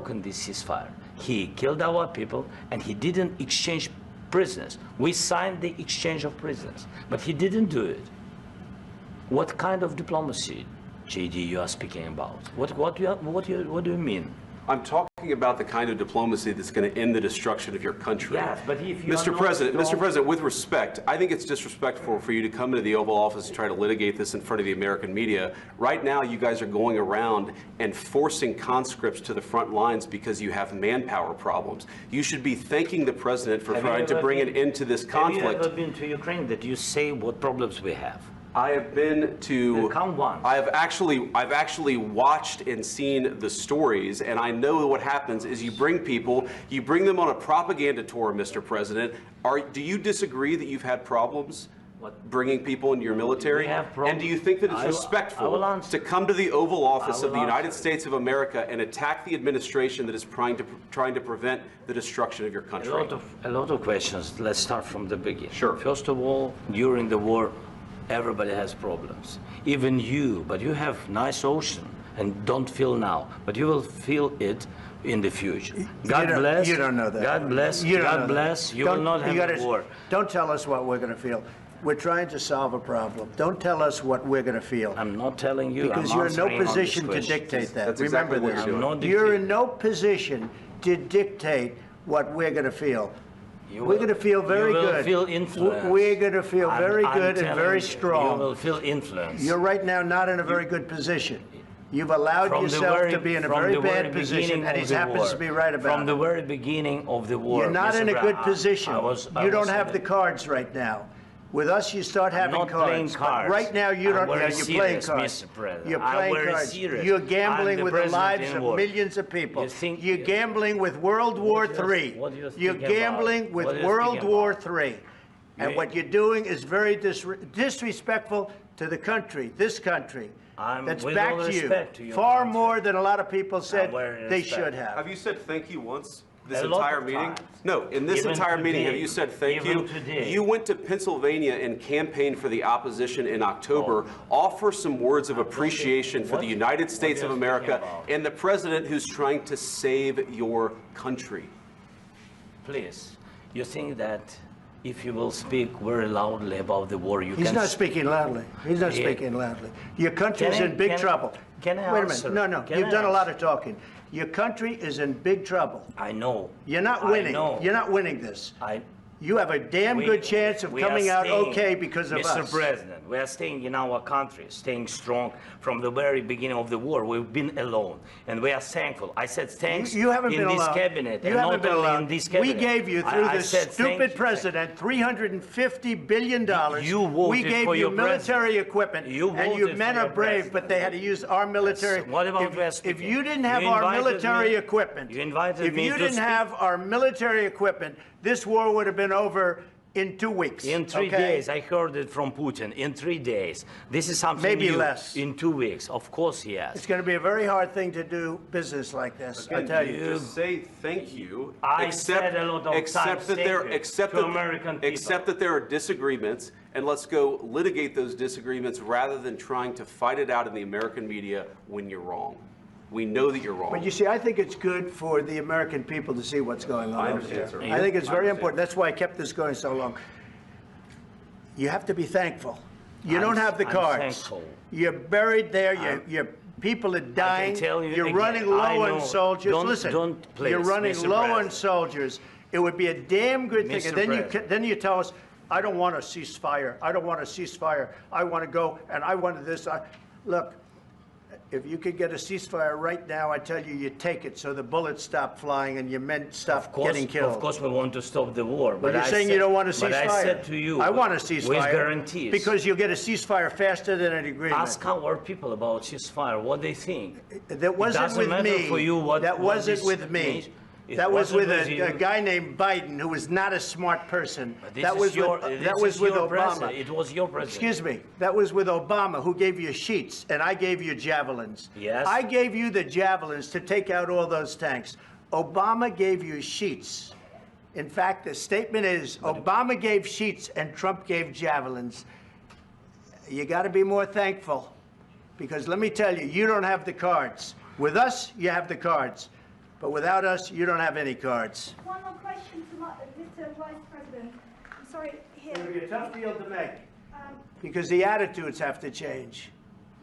broken this ceasefire. He killed our people, and he didn't exchange prisoners. We signed the exchange of prisoners, but he didn't do it. What kind of diplomacy, JD, you are speaking about? What do you mean? I'm talking about the kind of diplomacy that's going to end the destruction of your country. Yes, but if you Mr. President, with respect, I think it's disrespectful for you to come into the Oval Office and try to litigate this in front of the American media. Right now, you guys are going around and forcing conscripts to the front lines because you have manpower problems. You should be thanking the president for trying to bring an end to this conflict. Have you ever been to Ukraine that you say what problems we have? I have been to. Count one. I've actually watched and seen the stories, and I know what happens is you bring people, you bring them on a propaganda tour, Mr. President. Do you disagree that you've had problems bringing people into your military? And do you think that it's respectful to come to the Oval Office of the United States of America and attack the administration that is trying to prevent the destruction of your country? A lot of questions. Let's start from the beginning. Sure. First of all, during the war, everybody has problems, even you, but you have nice ocean and don't feel now, but you will feel it in the future. God bless. You don't know that. God bless. God bless. You will not have a war. Don't tell us what we're going to feel. We're trying to solve a problem. Don't tell us what we're going to feel. I'm not telling you. Because you're in no position to dictate that. That's Remember exactly what this. You're in no position to dictate what we're going to feel. We're going to feel very good. You will feel influence. We're going to feel very good and very strong. You will feel influence. You're right now not in a very good position. You've allowed yourself to be in a very bad position, and he happens to be right about it. From the very beginning of the war. You're not in a good position. You don't have the cards right now. With us, you start having cards. But right now, you don't. You're playing cards. You're playing cards. You're gambling with the lives of millions of people. You're gambling with World War III. You're gambling with World War III. And what you're doing is very disrespectful to the country, this country, that's backed you far more than a lot of people said they should have. Have you said thank you once? This entire meeting? No, in this entire meeting, have you said thank you? You went to Pennsylvania and campaigned for the opposition in October. Offer some words of appreciation for the United States of America and the president who's trying to save your country. Please, you think that if you will speak very loudly about the war, He's not speaking loudly. He's not speaking loudly. Your country is in big trouble. Can I Wait a minute. No, you've done a lot of talking. Your country is in big trouble. I know. You're not winning. You're not winning this. You have a damn good chance of coming out okay because of us. Mr. President, we are staying in our country, staying strong from the very beginning of the war. We've been alone, and we are thankful. I said thanks you haven't in been this alone. cabinet, you and haven't not been only alone. in this cabinet. We gave you, through this stupid president, $350 billion. You voted we gave for you your military equipment, and your men are brave, but they had to use our military. What about if you didn't have our military equipment, if you didn't have our military equipment, this war would have been over in 2 weeks. In 3 days. I heard it from Putin. In 3 days. This is something maybe new. Less. In 2 weeks. Of course he has. It's going to be a very hard thing to do business like this. Again, I tell you. Just say thank you. I said a lot of times that there are disagreements, and let's go litigate those disagreements rather than trying to fight it out in the American media when you're wrong. We know that you're wrong. But you see, I think it's good for the American people to see what's going on. I understand, sir. I think it's very important. That's why I kept this going so long. You have to be thankful. You don't have the cards. Thankful. You're buried there. Your people are dying. I can tell you you're again, running low on soldiers. Listen, you're running low on soldiers. It would be a damn good thing. And then you tell us, I don't want a ceasefire. I don't want a ceasefire. I want to go and I want this. Look. If you could get a ceasefire right now, I tell you, you take it so the bullets stop flying and your men stop getting killed. Of course, we want to stop the war. But you're saying you don't want a ceasefire. But I said to you, I want a ceasefire. With guarantees. Because you'll get a ceasefire faster than an agreement. Ask our people about ceasefire, what they think. That wasn't with me. For you that wasn't with me. That was with a guy named Biden, who was not a smart person. That was with Obama. It was your president. Excuse me. That was with Obama, who gave you sheets, and I gave you javelins. Yes. I gave you the javelins to take out all those tanks. Obama gave you sheets. In fact, the statement is Obama gave sheets and Trump gave javelins. You got to be more thankful, because let me tell you, you don't have the cards. With us, you have the cards. But without us, you don't have any cards. One more question to Mr. Vice President. I'm sorry, here. It's going to be a tough deal to make because the attitudes have to change.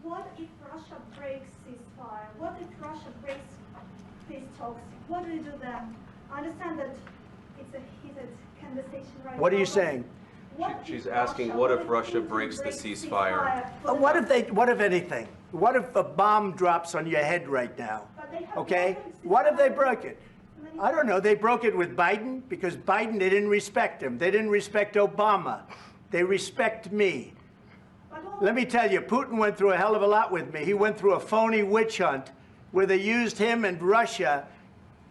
What if Russia breaks ceasefire? What if Russia breaks peace talks? What do you do then? I understand that it's a heated conversation right now. What are you saying? She's asking, what if Russia breaks the ceasefire? What if anything? What if a bomb drops on your head right now? Okay? What if they broke it? I don't know. They broke it with Biden because Biden, they didn't respect him. They didn't respect Obama. They respect me. Let me tell you, Putin went through a hell of a lot with me. He went through a phony witch hunt where they used him and Russia.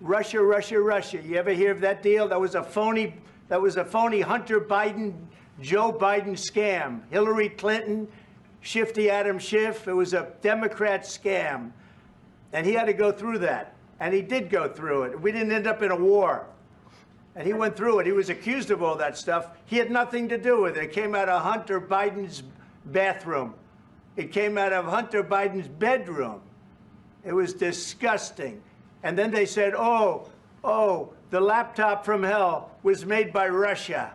Russia. You ever hear of that deal? That was a phony Hunter Biden, Joe Biden scam. Hillary Clinton, Shifty Adam Schiff. It was a Democrat scam. And he had to go through that. And he did go through it. We didn't end up in a war. And he went through it. He was accused of all that stuff. He had nothing to do with it. It came out of Hunter Biden's bathroom. It came out of Hunter Biden's bedroom. It was disgusting. And then they said, oh, the laptop from hell was made by Russia,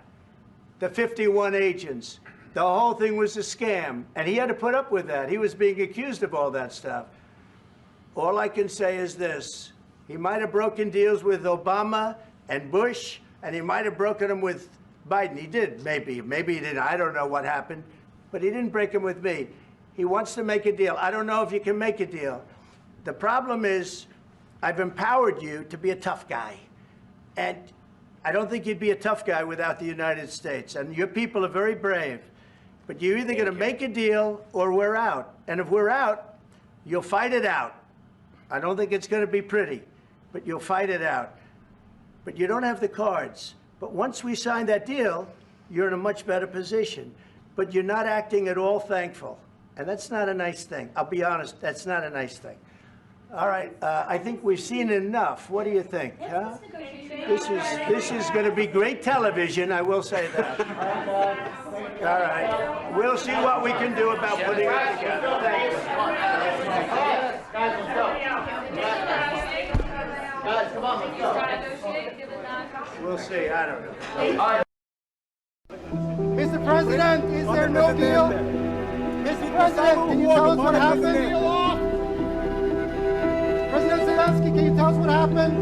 the 51 agents. The whole thing was a scam. And he had to put up with that. He was being accused of all that stuff. All I can say is this. He might have broken deals with Obama and Bush, and he might have broken them with Biden. He did, maybe. Maybe he didn't. I don't know what happened. But he didn't break them with me. He wants to make a deal. I don't know if you can make a deal. The problem is I've empowered you to be a tough guy. And I don't think you'd be a tough guy without the United States. And your people are very brave. But you're either going to make a deal or we're out. And if we're out, you'll fight it out. I don't think it's going to be pretty, but you'll fight it out. But you don't have the cards. But once we sign that deal, you're in a much better position. But you're not acting at all thankful. And that's not a nice thing. I'll be honest, that's not a nice thing. All right, I think we've seen enough. What do you think? Huh? This is going to be great television, I will say that. All right. We'll see what we can do about putting it together. Thank you. Guys, come on, let's go. We'll see. I don't know. Mr. President, is there no deal? Mr. President, can you tell us what happened? President Zelenskyy, can you tell us what happened?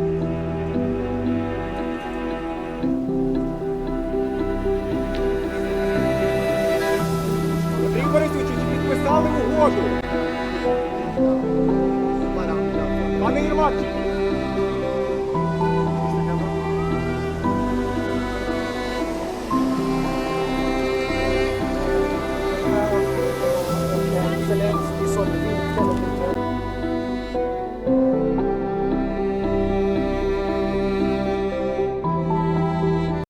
Андрій Борисович, чи підписали угоду? Пане Єрмак, Zelenskyy,